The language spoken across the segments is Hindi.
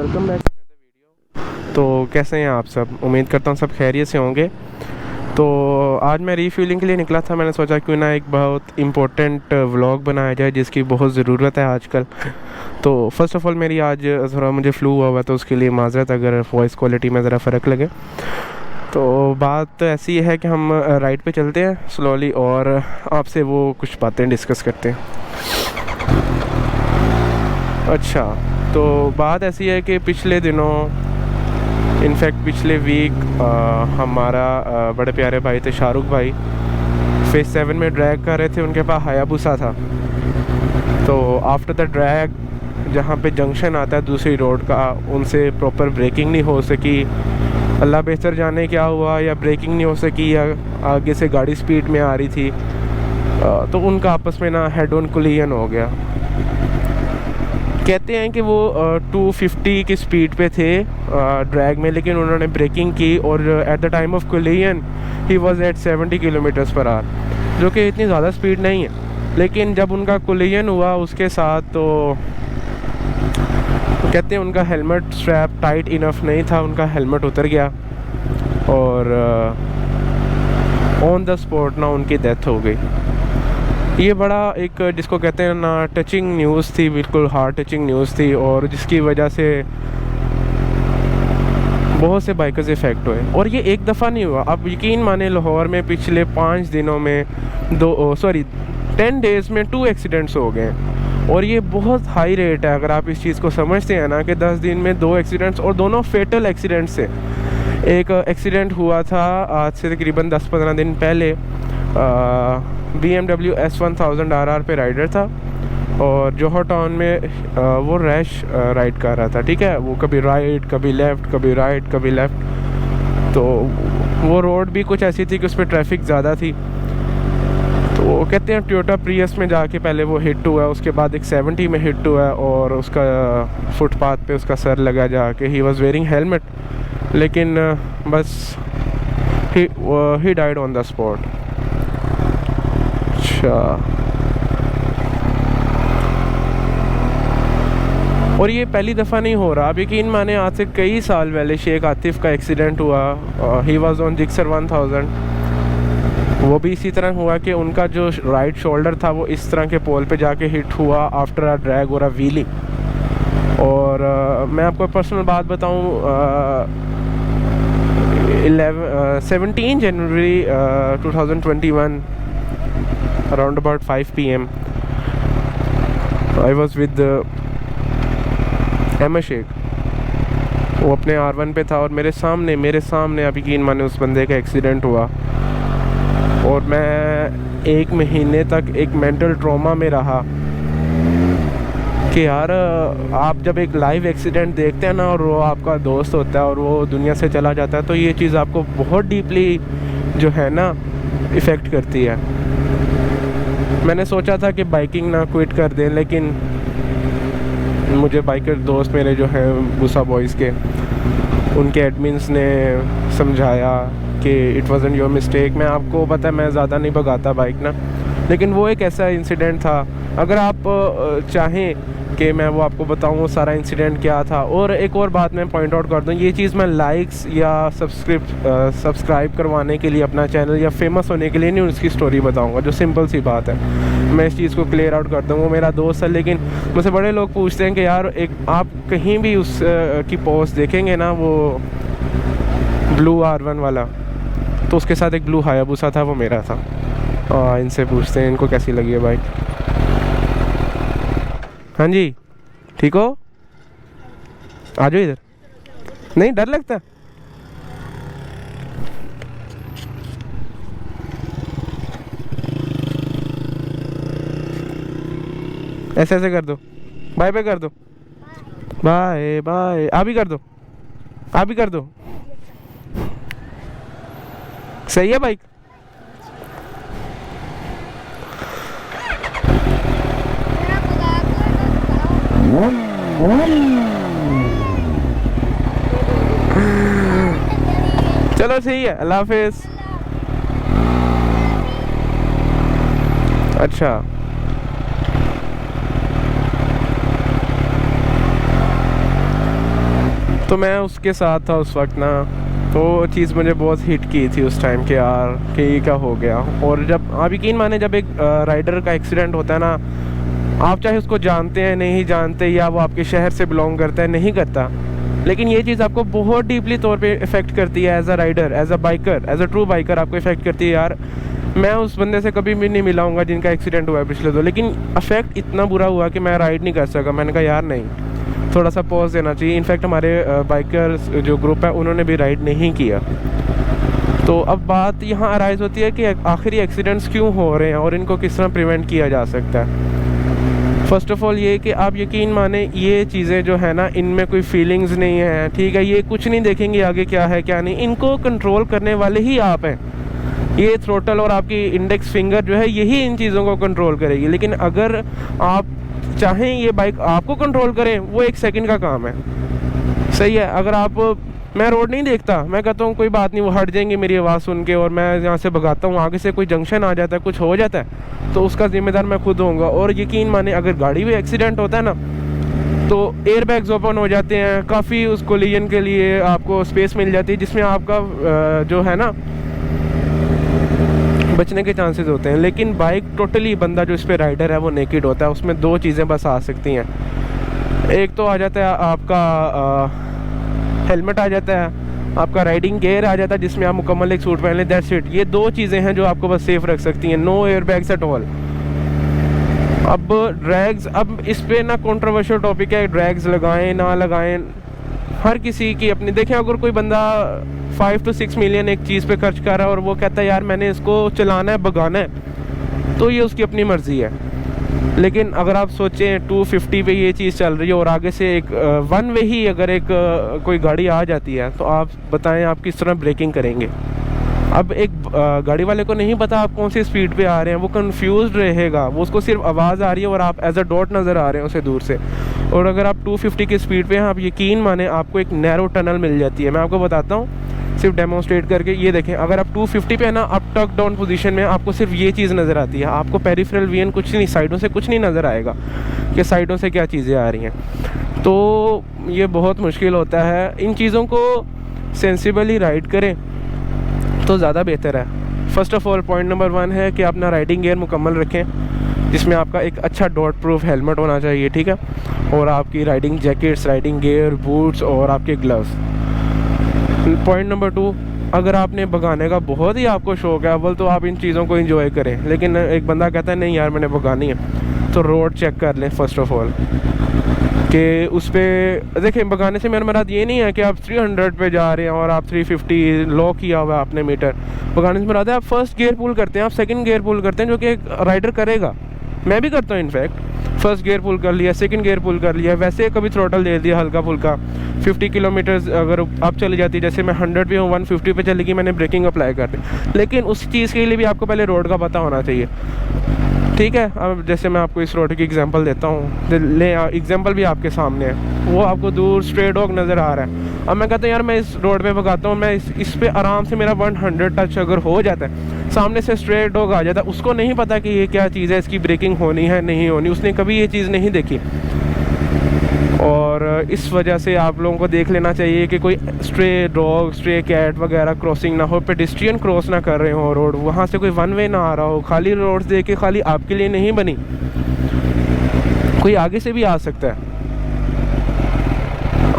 Welcome back to another video. तो कैसे हैं आप सब? उम्मीद करता हूँ सब खैरियत से होंगे। तो आज मैं रीफ्यूलिंग के लिए निकला था। मैंने सोचा क्यों ना एक बहुत इम्पोर्टेंट व्लॉग बनाया जाए जिसकी बहुत ज़रूरत है आजकल। तो फर्स्ट ऑफ़ ऑल मेरी आज थोड़ा मुझे फ्लू हुआ तो उसके लिए माजरत अगर वॉइस क्वालिटी में ज़रा फ़र्क लगे। तो बात ऐसी है कि हम राइड पे चलते हैं स्लोली और आपसे वो कुछ बातें डिस्कस करते हैं। अच्छा, तो बात ऐसी है कि पिछले दिनों इनफैक्ट पिछले वीक हमारा बड़े प्यारे भाई थे शाहरुख भाई फेज़ 7 में ड्रैग कर रहे थे। उनके पास हायाबुसा था। तो आफ्टर द ड्रैग जहाँ पे जंक्शन आता है दूसरी रोड का, उनसे प्रॉपर ब्रेकिंग नहीं हो सकी। अल्लाह बेहतर जाने क्या हुआ, या ब्रेकिंग नहीं हो सकी या आगे से गाड़ी स्पीड में आ रही थी। तो उनका आपस में ना हेड ऑन कोलिजन हो गया। कहते हैं कि वो 250 की स्पीड पे थे ड्रैग में, लेकिन उन्होंने ब्रेकिंग की और at the time of collision he was at 70 kilometres per hour, जो कि इतनी ज़्यादा स्पीड नहीं है। लेकिन जब उनका कोलिजन हुआ उसके साथ, तो कहते हैं उनका हेलमेट स्ट्रैप टाइट इनफ नहीं था, उनका हेलमेट उतर गया और ऑन द स्पॉट ना उनकी डेथ हो गई। ये बड़ा एक जिसको कहते हैं ना टचिंग न्यूज़ थी, बिल्कुल हार्ट टचिंग न्यूज़ थी, और जिसकी वजह से बहुत से बाइकर्स इफ़ेक्ट हुए। और ये एक दफ़ा नहीं हुआ, आप यकीन माने लाहौर में पिछले 5 दिनों में 10 डेज़ में 2 एक्सीडेंट्स हो गए। और ये बहुत हाई रेट है अगर आप इस चीज़ को समझते हैं ना कि 10 दिन में 2 एक्सीडेंट्स, और दोनों फेटल एक्सीडेंट्स से। एक एक्सीडेंट हुआ था आज से तकरीबन 10-15 दिन पहले। BMW S1000 RR पे राइडर था और जौहर टाउन में वो रैश राइड कर रहा था। ठीक है, वो कभी राइट कभी लेफ़्ट, कभी राइट कभी लेफ़्ट। तो वो रोड भी कुछ ऐसी थी कि उस पर ट्रैफिक ज़्यादा थी। तो कहते हैं टोयोटा प्रियस में जाके पहले वो हिट हुआ, उसके बाद एक 70 में हिट हुआ और उसका फुटपाथ पे उसका सर लगा जाके। ही वॉज़ वेयरिंग हेलमेट, लेकिन बस he died on the spot. अच्छा, और ये पहली दफ़ा नहीं हो रहा। अब यकीन माने आज से कई साल पहले शेख आतिफ का एक्सीडेंट हुआ। He was on Gixxer 1000। वो भी इसी तरह हुआ कि उनका जो राइट शोल्डर था वो इस तरह के पोल पे जाके हिट हुआ आफ्टर अ ड्रैग और अ व्हीलिंग। और मैं आपको पर्सनल बात बताऊं, 17 जनवरी 2021 around about 5 PM I was with Ahmad Sheikh. वो अपने R1 पे था और मेरे सामने आप यकीन माने उस बंदे का एक्सीडेंट हुआ। और मैं 1 महीने तक एक मेंटल ट्रॉमा में रहा कि यार आप जब एक लाइव एक्सीडेंट देखते हैं ना और वो आपका दोस्त होता है और वो दुनिया से चला जाता है, तो ये चीज़ आपको बहुत डीपली जो है ना इफ़ेक्ट करती है। मैंने सोचा था कि बाइकिंग ना क्विट कर दें, लेकिन मुझे बाइकर दोस्त मेरे जो हैं गुस्सा बॉयज़ के, उनके एडमिन्स ने समझाया कि इट वाज़न्ट योर मिस्टेक। मैं आपको पता है मैं ज़्यादा नहीं भगाता बाइक ना, लेकिन वो एक ऐसा इंसिडेंट था। अगर आप चाहें कि मैं वो आपको बताऊं वो सारा इंसिडेंट क्या था। और एक और बात मैं पॉइंट आउट कर दूं, ये चीज़ मैं लाइक्स या सब्सक्राइब करवाने के लिए अपना चैनल या फेमस होने के लिए नहीं उसकी स्टोरी बताऊंगा, जो सिंपल सी बात है। मैं इस चीज़ को क्लियर आउट कर दूँ। वो मेरा दोस्त है, लेकिन मुझसे बड़े लोग पूछते हैं कि यार एक आप कहीं भी उस की पोस्ट देखेंगे ना, वो ब्लू R1 वाला, तो उसके साथ एक ब्लू हायाबुसा था, वो मेरा था। इनसे पूछते हैं इनको कैसी लगी है बाइक। हाँ जी, ठीक हो? आ जाओ इधर। नहीं डर लगता? ऐसे ऐसे कर दो, बाय बाय कर दो, बाय बाय। आप भी कर दो, आप भी कर दो। सही है बाइक? चलो सही है, अल्लाह हाफिज़। अच्छा, तो मैं उसके साथ था उस वक्त ना, तो वो चीज़ मुझे बहुत हिट की थी उस टाइम के यार कि ये क्या हो गया। और जब आप यकीन माने जब एक राइडर का एक्सीडेंट होता है ना, आप चाहे उसको जानते हैं नहीं जानते या वो आपके शहर से बिलोंग करता है नहीं करता, लेकिन ये चीज़ आपको बहुत डीपली तौर पे इफ़ेक्ट करती है as a rider, as a biker, as a true biker आपको इफ़ेक्ट करती है। यार मैं उस बंदे से कभी भी नहीं मिला हूँगा जिनका एक्सीडेंट हुआ है पिछले दो, लेकिन अफेक्ट इतना बुरा हुआ कि मैं राइड नहीं कर सका। मैंने कहा यार नहीं, थोड़ा सा पॉज देना चाहिए। इनफैक्ट हमारे बाइकर जो ग्रुप है उन्होंने भी राइड नहीं किया। तो अब बात यहाँ अराइज होती है कि आखिर ये एक्सीडेंट्स क्यों हो रहे हैं और इनको किस तरह प्रिवेंट किया जा सकता है। फ़र्स्ट ऑफ़ ऑल ये कि आप यकीन माने ये चीज़ें जो है ना, इनमें कोई फीलिंग्स नहीं है, ठीक है, ये कुछ नहीं देखेंगे आगे क्या है क्या नहीं, इनको कंट्रोल करने वाले ही आप हैं। ये थ्रोटल और आपकी इंडेक्स फिंगर जो है यही इन चीज़ों को कंट्रोल करेगी। लेकिन अगर आप चाहें ये बाइक आपको कंट्रोल करें, वो एक सेकंड का काम है, सही है। अगर आप, मैं रोड नहीं देखता, मैं कहता हूँ कोई बात नहीं, वो हट जाएंगे मेरी आवाज़ सुन के और मैं यहाँ से भगाता हूँ, आगे से कोई जंक्शन आ जाता है, कुछ हो जाता है तो उसका ज़िम्मेदार मैं खुद होऊंगा। और यकीन माने अगर गाड़ी में एक्सीडेंट होता है ना, तो एयर बैग्स ओपन हो जाते हैं, काफ़ी उस कोलिजन के लिए आपको स्पेस मिल जाती है जिसमें आपका जो है ना बचने के चांसेस होते हैं। लेकिन बाइक टोटली, बंदा जो इस पर राइडर है वो नेकेड होता है, उसमें दो चीज़ें बस आ सकती हैं। एक तो आ जाता है आपका हेलमेट आ जाता है, आपका राइडिंग गेयर आ जाता है जिसमें आप मुकम्मल एक सूट पहन लें, दैट्स इट। ये दो चीज़ें हैं जो आपको बस सेफ रख सकती हैं, no air bags at all. अब ड्रैग्स, अब इस पे ना कंट्रोवर्शियल टॉपिक है, ड्रैग्स लगाएं ना लगाएं, हर किसी की अपनी। देखें, अगर कोई बंदा 5 to 6 मिलियन एक चीज़ पे खर्च कर रहा है और वो कहता है यार मैंने इसको चलाना है, भगाना है, तो ये उसकी अपनी मर्ज़ी है। लेकिन अगर आप सोचें 250 पे ये चीज़ चल रही है और आगे से एक वन वे ही अगर एक कोई गाड़ी आ जाती है, तो आप बताएं आप किस तरह ब्रेकिंग करेंगे। अब एक गाड़ी वाले को नहीं पता आप कौन सी स्पीड पे आ रहे हैं, वो कंफ्यूज रहेगा, वो उसको सिर्फ आवाज़ आ रही है और आप एज अ डॉट नज़र आ रहे हैं उसे दूर से। और अगर आप 250 की स्पीड पे हैं, आप यकीन माने आपको एक नैरो टनल मिल जाती है। मैं आपको बताता हूँ सिर्फ डेमोन्स्ट्रेट करके, ये देखें, अगर आप 250 पे है ना, आप टक डाउन पोजीशन में, आपको सिर्फ ये चीज़ नज़र आती है, आपको पेरिफेरल विजन कुछ नहीं, साइडों से कुछ नहीं नज़र आएगा कि साइडों से क्या चीज़ें आ रही हैं। तो ये बहुत मुश्किल होता है। इन चीज़ों को सेंसिबली राइड करें तो ज़्यादा बेहतर है। First of all point number 1 है कि अपना राइडिंग गियर मुकम्मल रखें, जिसमें आपका एक अच्छा डॉट प्रूफ हेलमेट होना चाहिए, ठीक है, और आपकी riding jackets, riding gear, boots और आपके ग्लव्स। पॉइंट नंबर 2, अगर आपने भगाने का बहुत ही आपको शौक़ है, अव्वल तो आप इन चीज़ों को एंजॉय करें। लेकिन एक बंदा कहता है नहीं यार मैंने भगानी है, तो रोड चेक कर लें फ़र्स्ट ऑफ़ ऑल कि उस पर देखें। भगाने से मेरा मराद ये नहीं है कि आप 300 पे जा रहे हैं और आप 350 लॉ किया हुआ है आपने मीटर। भगाने से मराद है आप फर्स्ट गियर पुल करते हैं, आप सेकंड गियर पुल करते हैं, जो कि एक राइडर करेगा, मैं भी करता हूँ इनफैक्ट। फर्स्ट गियर पुल कर लिया, सेकंड गियर पुल कर लिया, वैसे कभी थ्रोटल दे दिया हल्का फुल्का। 50 किलोमीटर अगर आप चली जाती, जैसे मैं 100 पे हूँ, 150 पे चलेगी, मैंने ब्रेकिंग अप्लाई कर दी। लेकिन उस चीज़ के लिए भी आपको पहले रोड का पता होना चाहिए, ठीक है। अब जैसे मैं आपको इस रोड की एग्जांपल देता हूँ, ले एग्जांपल भी आपके सामने है, वो आपको दूर स्ट्रे डॉग नज़र आ रहा है। अब मैं कहता हूँ यार मैं इस रोड पे भगाता हूँ, मैं इस पे आराम से मेरा 100 टच अगर हो जाता है, सामने से स्ट्रे डॉग आ जाता है, उसको नहीं पता कि ये क्या चीज़ है, इसकी ब्रेकिंग होनी है नहीं होनी, उसने कभी ये चीज़ नहीं देखी। और इस वजह से आप लोगों को देख लेना चाहिए कि कोई स्ट्रे डॉग, स्ट्रे कैट वगैरह क्रॉसिंग ना हो, पेडिस्ट्रियन क्रॉस ना कर रहे हो रोड, वहाँ से कोई वन वे ना आ रहा हो। खाली रोड्स देख के खाली आपके लिए नहीं बनी, कोई आगे से भी आ सकता है।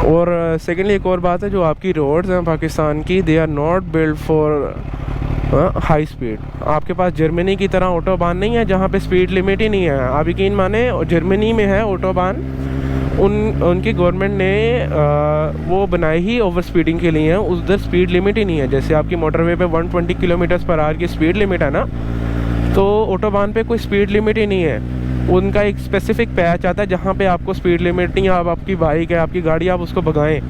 और सेकेंडली एक और बात है, जो आपकी रोड्स हैं पाकिस्तान की, they are not build for high speed. आपके पास जर्मनी की तरह ऑटोबान नहीं है जहाँ पे स्पीड लिमिट ही नहीं है। आप यकीन माने जर्मनी में है ऑटोबान, उनकी गवर्नमेंट ने वो बनाई ही ओवर स्पीडिंग के लिए है, उधर स्पीड लिमिट ही नहीं है। जैसे आपकी मोटरवे पे 120 किलोमीटर पर आवर की स्पीड लिमिट है ना, तो ऑटोबान पे कोई स्पीड लिमिट ही नहीं है। उनका एक स्पेसिफिक पैच आता है जहाँ पे आपको स्पीड लिमिट नहीं है, आप आपकी बाइक है, आपकी गाड़ी, आप उसको भगाएं।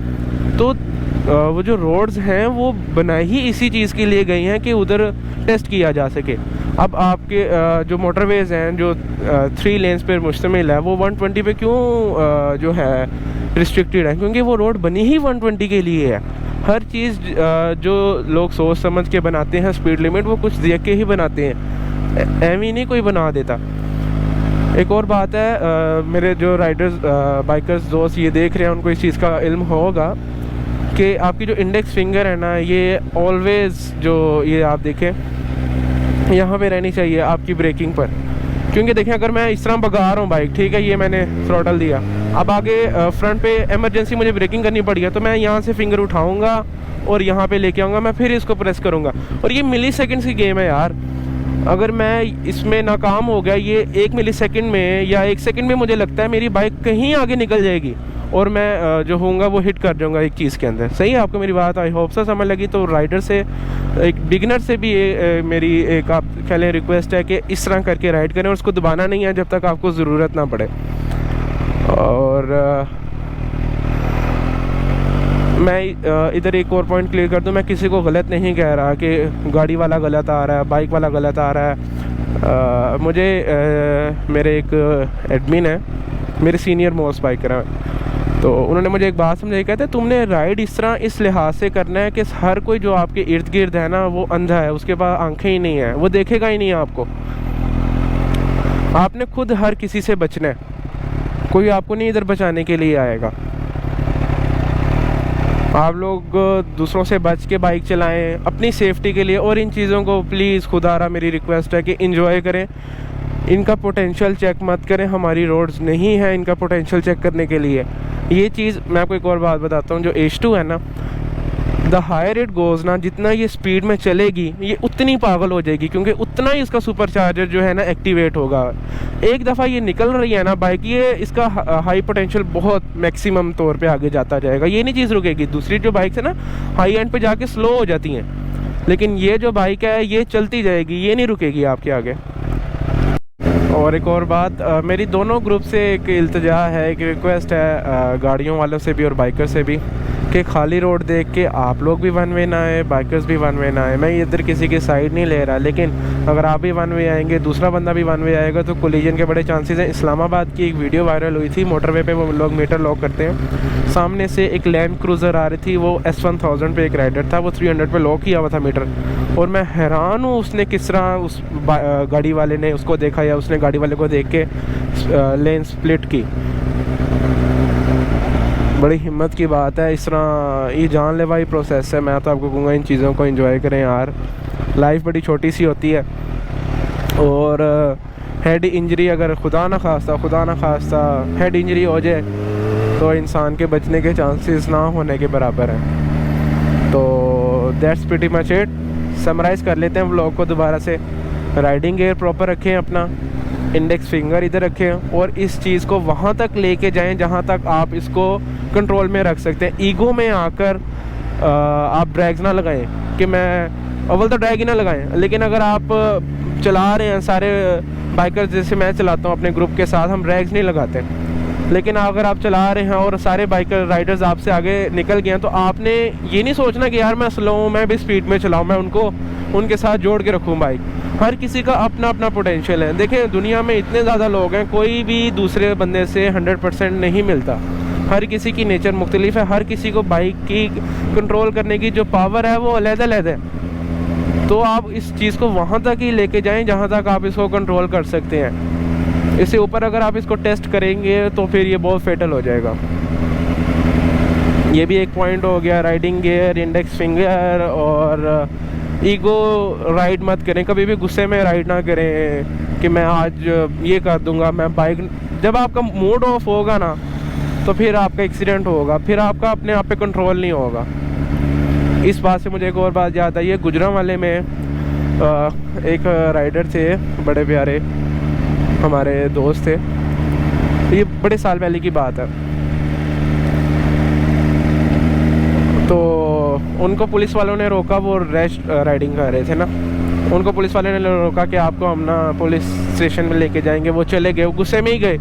तो वो जो रोड्स हैं वो बनाई ही इसी चीज़ के लिए गई हैं कि उधर टेस्ट किया जा सके। अब आपके जो मोटरवेज़ हैं जो 3 लेन्स पर मुश्तमिल है, वो 120 पे क्यों जो है रिस्ट्रिक्टेड है? क्योंकि वो रोड बनी ही 120 के लिए है। हर चीज़ जो लोग सोच समझ के बनाते हैं स्पीड लिमिट, वो कुछ देख के ही बनाते हैं, एवं नहीं कोई बना देता। एक और बात है, मेरे जो राइडर्स बाइकर्स दोस्त ये देख रहे हैं, उनको इस चीज़ का इल्म होगा कि आपकी जो इंडेक्स फिंगर है ना, ये ऑलवेज़ जो ये आप देखें यहाँ पे रहनी चाहिए आपकी ब्रेकिंग पर। क्योंकि देखें अगर मैं इस तरह भगा रहा हूँ बाइक, ठीक है, ये मैंने थ्रॉटल दिया, अब आगे फ्रंट पे इमरजेंसी मुझे ब्रेकिंग करनी पड़ी है, तो मैं यहाँ से फिंगर उठाऊँगा और यहाँ पे लेके आऊँगा, मैं फिर इसको प्रेस करूँगा। और ये मिली सेकेंड्स की गेम है यार। अगर मैं इसमें नाकाम हो गया, ये 1 मिली सेकेंड में या 1 सेकेंड में मुझे लगता है मेरी बाइक कहीं आगे निकल जाएगी और मैं जो होऊंगा वो हिट कर जाऊंगा एक चीज़ के अंदर। सही है आपको मेरी बात? आई होप से समझ लगी। तो राइडर से, एक बिगिनर से भी मेरी एक आप कह लें रिक्वेस्ट है कि इस तरह करके राइड करें और उसको दबाना नहीं है जब तक आपको ज़रूरत ना पड़े। और मैं इधर एक और पॉइंट क्लियर कर दूं, मैं किसी को गलत नहीं कह रहा कि गाड़ी वाला गलत आ रहा है, बाइक वाला गलत आ रहा है। मुझे मेरे एक एडमिन है, मेरे सीनियर मोस्ट बाइकर हैं, तो उन्होंने मुझे एक बात समझाई, कहते तुमने राइड इस तरह इस लिहाज से करना है कि हर कोई जो आपके इर्द गिर्द है ना वो अंधा है, उसके पास आंखें ही नहीं है, वो देखेगा ही नहीं आपको। आपने खुद हर किसी से बचना है, कोई आपको नहीं इधर बचाने के लिए आएगा। आप लोग दूसरों से बच के बाइक चलाएं अपनी सेफ्टी के लिए। और इन चीज़ों को प्लीज़ खुदारा मेरी रिक्वेस्ट है कि एंजॉय करें, इनका पोटेंशियल चेक मत करें। हमारी रोड्स नहीं है इनका पोटेंशियल चेक करने के लिए। ये चीज़ मैं आपको एक और बात बताता हूँ, जो H2 है ना, द हायर इट गोज़ ना, जितना ये स्पीड में चलेगी ये उतनी पागल हो जाएगी, क्योंकि उतना ही इसका सुपर चार्जर जो है ना एक्टिवेट होगा। एक दफ़ा ये निकल रही है ना बाइक, ये इसका हाई पोटेंशियल बहुत मैक्सिमम तौर पे आगे जाता जाएगा, ये नहीं चीज़ रुकेगी। दूसरी जो बाइक है ना हाई एंड पे जाके स्लो हो जाती हैं, लेकिन ये जो बाइक है ये चलती जाएगी, ये नहीं रुकेगी आपके आगे। और एक और बात, मेरी दोनों ग्रुप से एक इल्तिजा है, एक रिक्वेस्ट है गाड़ियों वालों से भी और बाइकर से भी, कि खाली रोड देख के आप लोग भी वन वे ना आए, बाइकर्स भी वन वे ना आए। मैं इधर किसी की साइड नहीं ले रहा, लेकिन अगर आप भी वन वे आएंगे, दूसरा बंदा भी वन वे आएगा, तो कोलिजन के बड़े चांसेस हैं। इस्लामाबाद की एक वीडियो वायरल हुई थी, मोटरवे पे वो लोग मीटर लॉक करते हैं, सामने से एक लैंड क्रूज़र आ रही थी, वो S1000 पे एक राइडर था, वो 300 पे लॉक किया हुआ था मीटर। और मैं हैरान हूँ उसने किस तरह उस गाड़ी वाले ने उसको देखा, या उसने गाड़ी वाले को देख के लेन स्प्लिट की। बड़ी हिम्मत की बात है। इस तरह ये जानलेवा ही प्रोसेस है। मैं तो आपको कहूँगा इन चीज़ों को एंजॉय करें यार, लाइफ बड़ी छोटी सी होती है। और हेड इंजरी, अगर खुदा ना खास्ता हेड इंजरी हो जाए तो इंसान के बचने के चांसेस ना होने के बराबर हैं। तो that's pretty much it. Summarise कर लेते हैं व्लॉग को दोबारा से। राइडिंग गियर प्रॉपर रखें, अपना इंडेक्स फिंगर इधर रखें, और इस चीज़ को वहाँ तक लेके जाएं जहाँ तक आप इसको कंट्रोल में रख सकते हैं। ईगो में आकर आप ड्रैग्स ना लगाएं, कि मैं अव्वल तो ड्रैग ही ना लगाएं। लेकिन अगर आप चला रहे हैं, सारे बाइकर्स जैसे मैं चलाता हूँ अपने ग्रुप के साथ, हम ड्रैग्स नहीं लगाते। लेकिन अगर आप चला रहे हैं और सारे बाइकर राइडर्स आपसे आगे निकल गए हैं, तो आपने ये नहीं सोचना कि यार मैं स्लो हूँ, मैं भी स्पीड में चलाऊँ, मैं उनको उनके साथ जोड़ के रखूँ बाइक। हर किसी का अपना अपना पोटेंशियल है। देखें दुनिया में इतने ज़्यादा लोग हैं, कोई भी दूसरे बंदे से 100% नहीं मिलता। हर किसी की नेचर मुख्तलिफ है, हर किसी को बाइक की कंट्रोल करने की जो पावर है वो अलग-अलग है। तो आप इस चीज़ को वहाँ तक ही लेके जाएं जहाँ तक आप इसको कंट्रोल कर सकते हैं। इससे ऊपर अगर आप इसको टेस्ट करेंगे तो फिर ये बहुत फेटल हो जाएगा। ये भी एक पॉइंट हो गया। राइडिंग गियर, इंडेक्स फिंगर और ईगो राइड मत करें, कभी भी गुस्से में राइड ना करें कि मैं आज ये कर दूंगा। मैं बाइक, जब आपका मूड ऑफ होगा ना तो फिर आपका एक्सीडेंट होगा, फिर आपका अपने आप पे कंट्रोल नहीं होगा। इस बात से मुझे एक और बात याद आई है। गुजरांवाले में एक राइडर थे, बड़े प्यारे हमारे दोस्त थे, ये बड़े साल पहले की बात है। तो उनको पुलिस वालों ने रोका, वो रैश राइडिंग कर रहे थे ना, उनको पुलिस वाले ने रोका कि आपको हम ना पुलिस स्टेशन में लेके जाएंगे। वो चले गए, वो गुस्से में ही गए,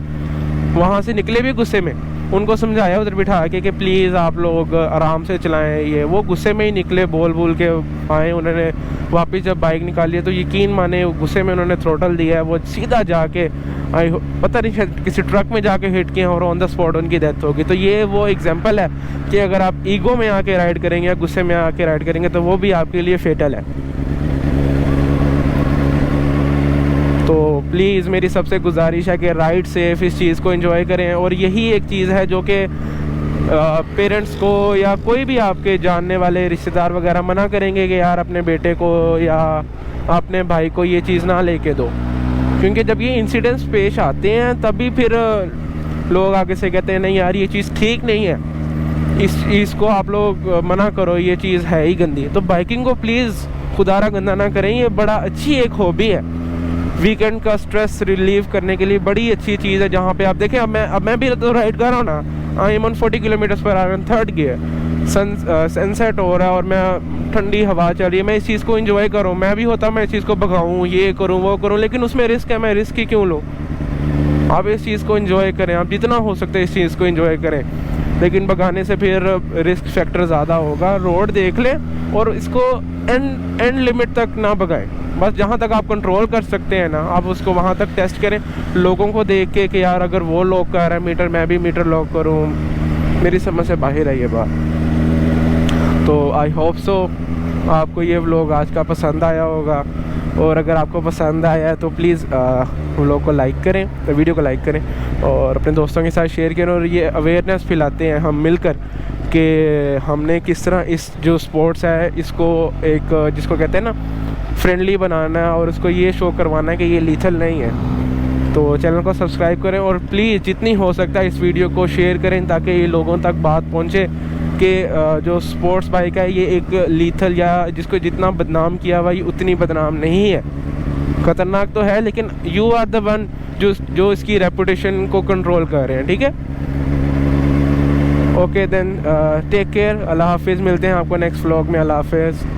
वहाँ से निकले भी गुस्से में। उनको समझाया उधर बिठा के कि प्लीज़ आप लोग आराम से चलाएं, ये वो गुस्से में ही निकले, बोल के आए। उन्होंने वापस जब बाइक निकाली है तो यकीन माने गुस्से में उन्होंने थ्रोटल दिया है, वो सीधा जाके पता नहीं शायद किसी ट्रक में जाके हिट किया और ऑन द स्पॉट उनकी डेथ होगी। तो ये वो एग्जांपल है कि अगर आप ईगो में आके राइड करेंगे या गुस्से में आके राइड करेंगे तो वो भी आपके लिए फेटल है। तो प्लीज़ मेरी सबसे गुजारिश है कि राइड सेफ, इस चीज़ को एंजॉय करें। और यही एक चीज़ है जो कि पेरेंट्स को या कोई भी आपके जानने वाले रिश्तेदार वगैरह मना करेंगे कि यार अपने बेटे को या अपने भाई को ये चीज़ ना लेके दो, क्योंकि जब ये इंसिडेंट्स पेश आते हैं तभी फिर लोग आगे से कहते हैं नहीं यार ये चीज़ ठीक नहीं है, इस चीज़ को आप लोग मना करो, ये चीज़ है ही गंदी। तो बाइकिंग को प्लीज़ खुदारा गंदा ना करें, ये बड़ा अच्छी एक हॉबी है, वीकेंड का स्ट्रेस रिलीव करने के लिए बड़ी अच्छी चीज़ है। जहाँ पे आप देखें, अब मैं भी तो राइड कर रहा हूँ ना, I am on 40 kilometre per hour, third gear, sunset हो रहा है और मैं ठंडी हवा चल रही है, मैं इस चीज़ को एंजॉय करूँ। मैं भी होता मैं इस चीज़ को भगाऊँ, ये करूँ वो करूँ, लेकिन उसमें रिस्क है, मैं रिस्क ही क्यों लूँ। आप इस चीज़ को एंजॉय करें, आप जितना हो सकता है इस चीज़ को एंजॉय करें, लेकिन भगाने से फिर रिस्क फैक्टर ज़्यादा होगा। रोड देख लें और इसको एंड लिमिट तक ना भगाएं, बस जहाँ तक आप कंट्रोल कर सकते हैं ना आप उसको वहाँ तक टेस्ट करें, लोगों को देख के कि यार अगर वो लॉक कर रहा है मीटर, मैं भी मीटर लॉक करूँ, मेरी समझ से बाहर है ये बात। तो आई होप सो आपको ये व्लॉग आज का पसंद आया होगा, और अगर आपको पसंद आया है तो प्लीज़ व्लॉग को लाइक करें, तो वीडियो को लाइक करें और अपने दोस्तों के साथ शेयर करें, और ये अवेयरनेस फैलाते हैं हम मिलकर कि हमने किस तरह इस जो स्पोर्ट्स है इसको एक जिसको कहते हैं ना फ्रेंडली बनाना है, और उसको ये शो करवाना है कि ये लीथल नहीं है। तो चैनल को सब्सक्राइब करें और प्लीज़ जितनी हो सकता है इस वीडियो को शेयर करें, ताकि ये लोगों तक बात पहुँचे कि जो स्पोर्ट्स बाइक है ये एक लीथल या जिसको जितना बदनाम किया हुआ ये उतनी बदनाम नहीं है। ख़तरनाक तो है, लेकिन यू आर द वन जो इसकी रेपुटेशन को कंट्रोल कर रहे हैं, ठीक है। ओके देन, टेक केयर, अल्लाह हाफिज़, मिलते हैं आपको नेक्स्ट व्लॉग में, अल्लाह हाफिज़।